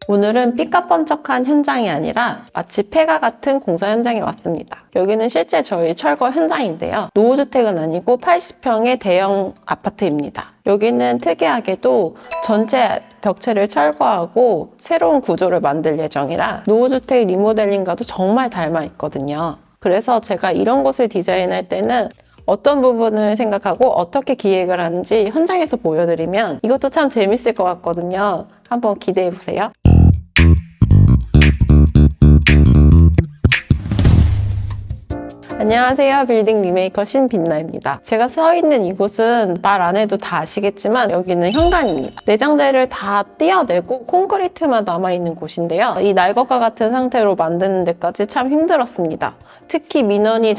오늘은 삐까뻔쩍한 현장이 아니라 마치 폐가 같은 공사 현장에 왔습니다. 여기는 실제 저희 철거 현장인데요. 노후주택은 아니고 80평의 대형 아파트입니다. 여기는 특이하게도 전체 벽체를 철거하고 새로운 구조를 만들 예정이라 노후주택 리모델링과도 정말 닮아 있거든요. 그래서 제가 이런 곳을 디자인할 때는 어떤 부분을 생각하고 어떻게 기획을 하는지 현장에서 보여드리면 이것도 참 재밌을 것 같거든요. 한번 기대해 보세요. 안녕하세요. 빌딩 리메이커 신빛나입니다. 제가 서 있는 이곳은 말 안 해도 다 아시겠지만 여기는 현관입니다. 내장재를 다 떼어내고 콘크리트만 남아있는 곳인데요. 이 날것과 같은 상태로 만드는 데까지 참 힘들었습니다. 특히 민원이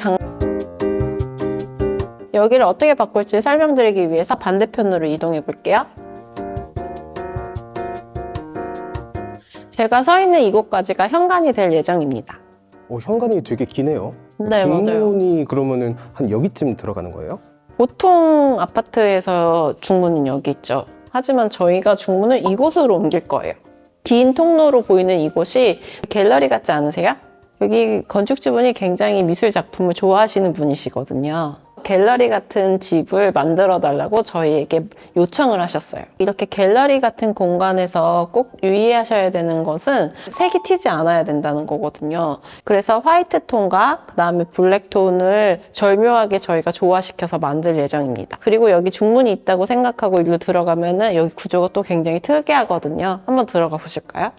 여기를 어떻게 바꿀지 설명드리기 위해서 반대편으로 이동해 볼게요. 제가 서 있는 이곳까지가 현관이 될 예정입니다. 현관이 되게 기네요. 네, 중문이 맞아요. 그러면은 한 여기쯤 들어가는 거예요? 보통 아파트에서 중문은 여기 있죠. 하지만 저희가 중문을 이곳으로 옮길 거예요. 긴 통로로 보이는 이곳이 갤러리 같지 않으세요? 여기 건축주분이 굉장히 미술 작품을 좋아하시는 분이시거든요. 갤러리 같은 집을 만들어 달라고 저희에게 요청을 하셨어요. 이렇게 갤러리 같은 공간에서 꼭 유의하셔야 되는 것은 색이 튀지 않아야 된다는 거거든요. 그래서 화이트 톤과 그다음에 블랙 톤을 절묘하게 저희가 조화시켜서 만들 예정입니다. 그리고 여기 중문이 있다고 생각하고 일로 들어가면은 여기 구조가 또 굉장히 특이하거든요. 한번 들어가 보실까요?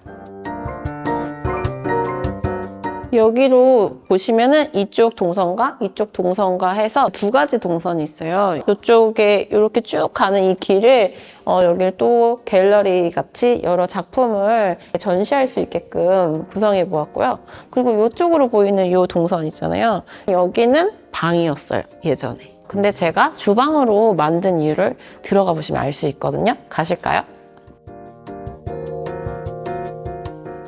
여기로 보시면은 이쪽 동선과 이쪽 동선과 해서 두 가지 동선이 있어요. 이쪽에 이렇게 쭉 가는 이 길을 여기를 또 갤러리 같이 여러 작품을 전시할 수 있게끔 구성해 보았고요. 그리고 이쪽으로 보이는 이 동선 있잖아요. 여기는 방이었어요, 예전에. 근데 제가 주방으로 만든 이유를 들어가 보시면 알 수 있거든요. 가실까요?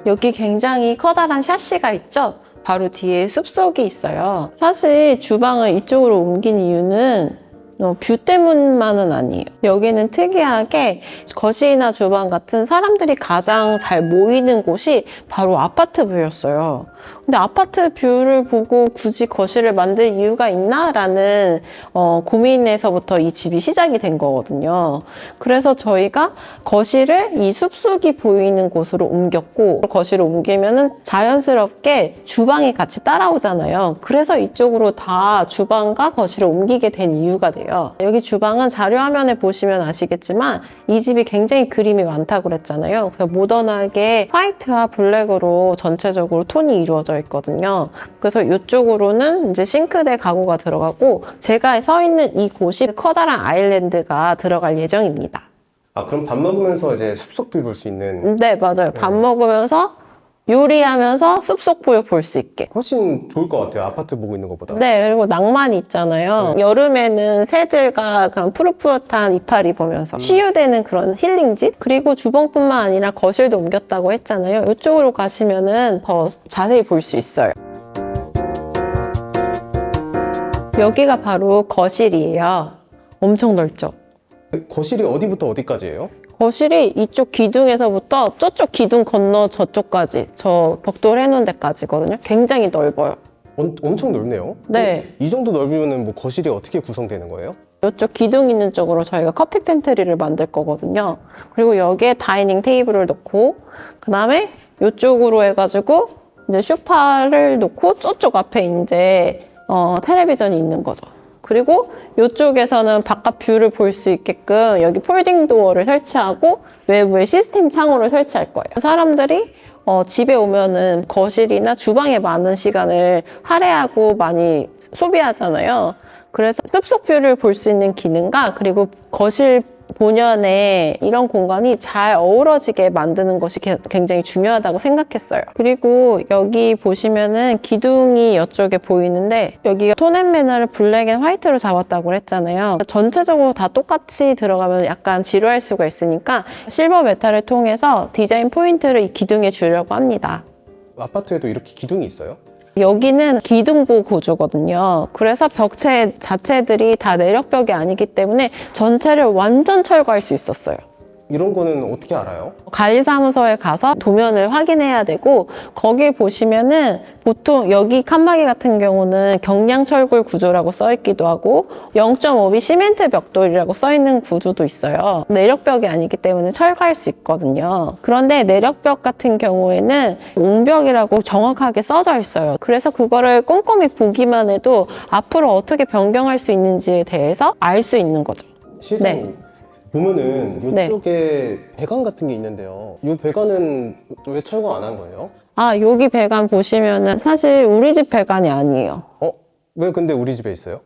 여기 굉장히 커다란 샤시가 있죠? 바로 뒤에 숲속이 있어요. 사실 주방을 이쪽으로 옮긴 이유는 뷰 때문만은 아니에요. 여기는 특이하게 거실이나 주방 같은 사람들이 가장 잘 모이는 곳이 바로 아파트 뷰였어요. 근데 아파트 뷰를 보고 굳이 거실을 만들 이유가 있나? 라는 고민에서부터 이 집이 시작이 된 거거든요. 그래서 저희가 거실을 이 숲속이 보이는 곳으로 옮겼고, 거실을 옮기면은 자연스럽게 주방이 같이 따라오잖아요. 그래서 이쪽으로 다 주방과 거실을 옮기게 된 이유가 돼요. 여기 주방은 자료 화면에 보시면 아시겠지만 이 집이 굉장히 그림이 많다고 그랬잖아요. 그래서 모던하게 화이트와 블랙으로 전체적으로 톤이 이루어져 있거든요. 그래서 이쪽으로는 이제 싱크대 가구가 들어가고 제가 서 있는 이곳이 커다란 아일랜드가 들어갈 예정입니다. 그럼 밥 먹으면서 이제 숲속 뷰 볼 수 있는. 네, 맞아요. 밥 먹으면서 요리하면서 숲속 뷰 볼 수 있게. 훨씬 좋을 것 같아요. 아파트 보고 있는 것보다. 네, 그리고 낭만이 있잖아요. 여름에는 새들과 그런 푸릇푸릇한 이파리 보면서 치유되는 그런 힐링집? 그리고 주방뿐만 아니라 거실도 옮겼다고 했잖아요. 이쪽으로 가시면은 더 자세히 볼 수 있어요. 여기가 바로 거실이에요. 엄청 넓죠? 거실이 어디부터 어디까지예요? 거실이 이쪽 기둥에서부터 저쪽 기둥 건너 저쪽까지, 저 벽돌 해놓은 데까지거든요. 굉장히 넓어요. 엄청 넓네요. 네. 이 정도 넓으면 뭐 거실이 어떻게 구성되는 거예요? 이쪽 기둥 있는 쪽으로 저희가 커피 팬트리를 만들 거거든요. 그리고 여기에 다이닝 테이블을 놓고, 그 다음에 이쪽으로 해가지고 이제 소파를 놓고 저쪽 앞에 이제 텔레비전이 있는 거죠. 그리고 이쪽에서는 바깥 뷰를 볼 수 있게끔 여기 폴딩 도어를 설치하고 외부에 시스템 창호를 설치할 거예요. 사람들이 집에 오면은 거실이나 주방에 많은 시간을 할애하고 많이 소비하잖아요. 그래서 숲속 뷰를 볼 수 있는 기능과 그리고 거실 본연에 이런 공간이 잘 어우러지게 만드는 것이 굉장히 중요하다고 생각했어요. 그리고 여기 보시면은 기둥이 이쪽에 보이는데 여기가 톤앤매너를 블랙 앤 화이트로 잡았다고 했잖아요. 전체적으로 다 똑같이 들어가면 약간 지루할 수가 있으니까 실버 메탈을 통해서 디자인 포인트를 이 기둥에 주려고 합니다. 아파트에도 이렇게 기둥이 있어요? 여기는 기둥보 구조거든요. 그래서 벽체 자체들이 다 내력벽이 아니기 때문에 전체를 완전 철거할 수 있었어요. 이런 거는 어떻게 알아요? 관리사무소에 가서 도면을 확인해야 되고 거기 보시면은 보통 여기 칸막이 같은 경우는 경량철골 구조라고 써 있기도 하고 0.5mm 시멘트 벽돌이라고 써 있는 구조도 있어요. 내력벽이 아니기 때문에 철거할 수 있거든요. 그런데 내력벽 같은 경우에는 옹벽이라고 정확하게 써져 있어요. 그래서 그거를 꼼꼼히 보기만 해도 앞으로 어떻게 변경할 수 있는지에 대해서 알 수 있는 거죠. 실장님 보면은 네. 이쪽에 배관 같은 게 있는데요. 이 배관은 왜 철거 안 한 거예요? 아, 여기 배관 보시면은 사실 우리 집 배관이 아니에요. 왜 근데 우리 집에 있어요?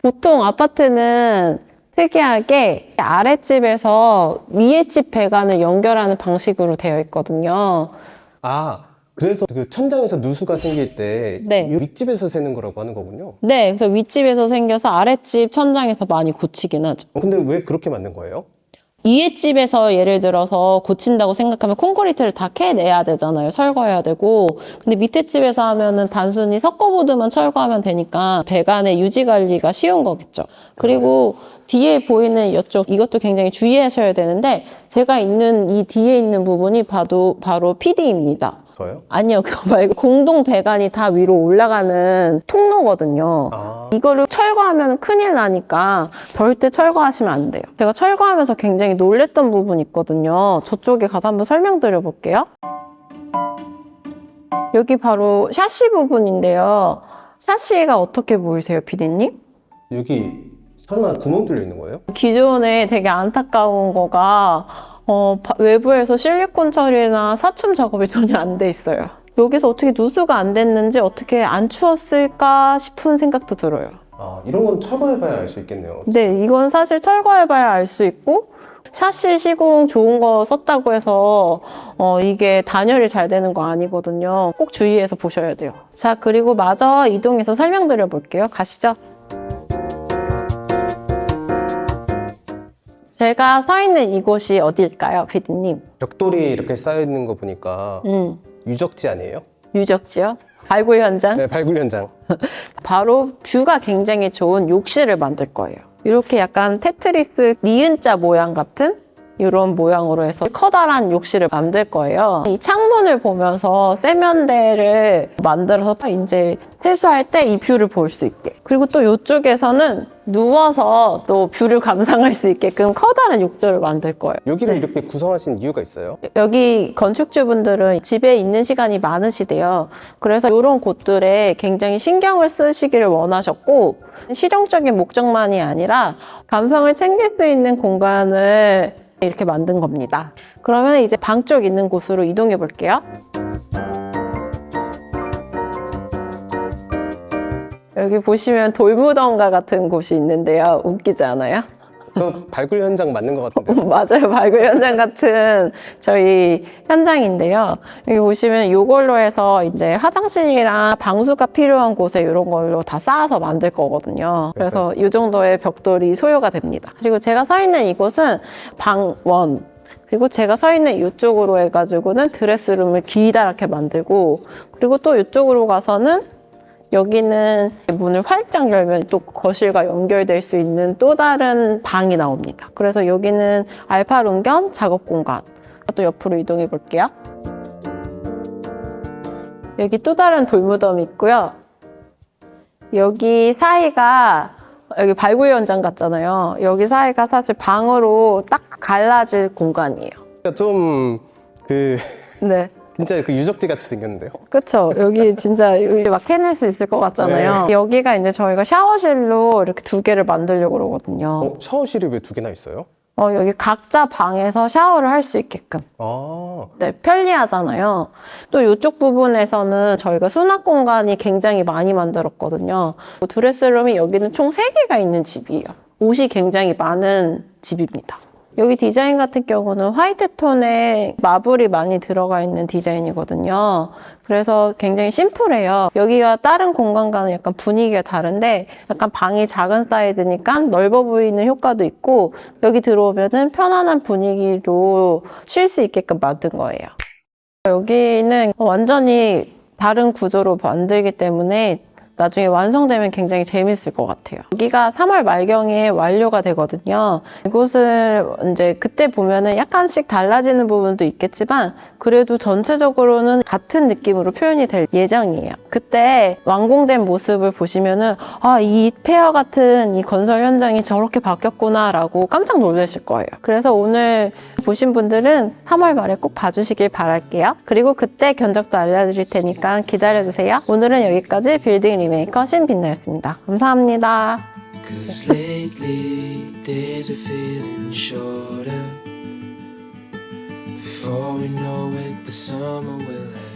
보통 아파트는 특이하게 아랫집에서 위에 집 배관을 연결하는 방식으로 되어 있거든요. 아, 그래서 그 천장에서 누수가 생길 때 네. 이 윗집에서 새는 거라고 하는 거군요. 네, 그래서 윗집에서 생겨서 아랫집 천장에서 많이 고치긴 하죠. 근데 왜 그렇게 만든 거예요? 위에 집에서 예를 들어서 고친다고 생각하면 콘크리트를 다 캐내야 되잖아요. 철거해야 되고. 근데 밑에 집에서 하면은 단순히 석고보드만 철거하면 되니까 배관의 유지 관리가 쉬운 거겠죠. 그리고 뒤에 보이는 이것도 굉장히 주의하셔야 되는데 제가 있는 이 뒤에 있는 부분이 바로 PD입니다. 저요? 아니요, 그거 말고 공동 배관이 다 위로 올라가는 통로거든요. 아, 이거를 철거하면 큰일 나니까 절대 철거하시면 안 돼요. 제가 철거하면서 굉장히 놀랬던 부분이 있거든요. 저쪽에 가서 한번 설명드려 볼게요. 여기 바로 샤시 부분인데요. 샤시가 어떻게 보이세요, 피디님? 여기 설마 구멍 뚫려 있는 거예요? 기존에 되게 안타까운 거가 외부에서 실리콘 처리나 사춤 작업이 전혀 안 돼 있어요. 여기서 어떻게 누수가 안 됐는지 어떻게 안 추웠을까 싶은 생각도 들어요. 아, 이런 건 철거해봐야 알 수 있겠네요. 네, 이건 사실 철거해봐야 알 수 있고 샤시 시공 좋은 거 썼다고 해서 이게 단열이 잘 되는 거 아니거든요. 꼭 주의해서 보셔야 돼요. 자, 그리고 마저 이동해서 설명드려 볼게요. 가시죠. 제가 서 있는 이곳이 어디일까요, 피디님? 벽돌이 이렇게 쌓여 있는 거 보니까 유적지 아니에요? 유적지요? 발굴 현장? 네, 발굴 현장. 바로 뷰가 굉장히 좋은 욕실을 만들 거예요. 이렇게 약간 테트리스 니은자 모양 같은 이런 모양으로 해서 커다란 욕실을 만들 거예요. 이 창문을 보면서 세면대를 만들어서 이제 세수할 때 이 뷰를 볼 수 있게. 그리고 또 이쪽에서는 누워서 또 뷰를 감상할 수 있게끔 커다란 욕조를 만들 거예요. 여기를 네. 이렇게 구성하신 이유가 있어요? 여기 건축주분들은 집에 있는 시간이 많으시대요. 그래서 이런 곳들에 굉장히 신경을 쓰시기를 원하셨고 실용적인 목적만이 아니라 감성을 챙길 수 있는 공간을 이렇게 만든 겁니다. 그러면 이제 방 쪽 있는 곳으로 이동해 볼게요. 여기 보시면 돌무덤가 같은 곳이 있는데요. 웃기지 않아요? 그 발굴 현장 맞는 것 같은데요? 맞아요. 발굴 현장 같은 저희 현장인데요. 여기 보시면 이걸로 해서 이제 화장실이랑 방수가 필요한 곳에 이런 걸로 다 쌓아서 만들 거거든요. 그래서 이 정도의 벽돌이 소요가 됩니다. 그리고 제가 서 있는 이곳은 방 1. 그리고 제가 서 있는 이쪽으로 해가지고는 드레스룸을 기다랗게 만들고 그리고 또 이쪽으로 가서는 여기는 문을 활짝 열면 또 거실과 연결될 수 있는 또 다른 방이 나옵니다. 그래서 여기는 알파룸 겸 작업 공간. 또 옆으로 이동해 볼게요. 여기 또 다른 돌무덤이 있고요. 여기 사이가 여기 발굴 현장 같잖아요. 여기 사이가 사실 방으로 딱 갈라질 공간이에요. 좀 네. 진짜 그 유적지 같이 생겼는데요? 그쵸. 여기 진짜 여기 막 해낼 수 있을 것 같잖아요. 네. 여기가 이제 저희가 샤워실로 이렇게 2개를 만들려고 그러거든요. 샤워실이 왜 2개나 있어요? 여기 각자 방에서 샤워를 할 수 있게끔. 아, 네, 편리하잖아요. 또 이쪽 부분에서는 저희가 수납 공간이 굉장히 많이 만들었거든요. 드레스룸이 여기는 총 3개가 있는 집이에요. 옷이 굉장히 많은 집입니다. 여기 디자인 같은 경우는 화이트 톤에 마블이 많이 들어가 있는 디자인이거든요. 그래서 굉장히 심플해요. 여기가 다른 공간과는 약간 분위기가 다른데 약간 방이 작은 사이즈니까 넓어 보이는 효과도 있고 여기 들어오면은 편안한 분위기로 쉴 수 있게끔 만든 거예요. 여기는 완전히 다른 구조로 만들기 때문에 나중에 완성되면 굉장히 재밌을 것 같아요. 여기가 3월 말경에 완료가 되거든요. 이곳을 이제 그때 보면은 약간씩 달라지는 부분도 있겠지만 그래도 전체적으로는 같은 느낌으로 표현이 될 예정이에요. 그때 완공된 모습을 보시면은 아, 이 폐허 같은 이 건설 현장이 저렇게 바뀌었구나 라고 깜짝 놀라실 거예요. 그래서 오늘 보신 분들은 3월 말에 꼭 봐주시길 바랄게요. 그리고 그때 견적도 알려드릴 테니까 기다려주세요. 오늘은 여기까지 빌딩 리메이커 신빛나였습니다. 감사합니다. 'Cause lately days are feeling shorter. Before we know it, the summer will have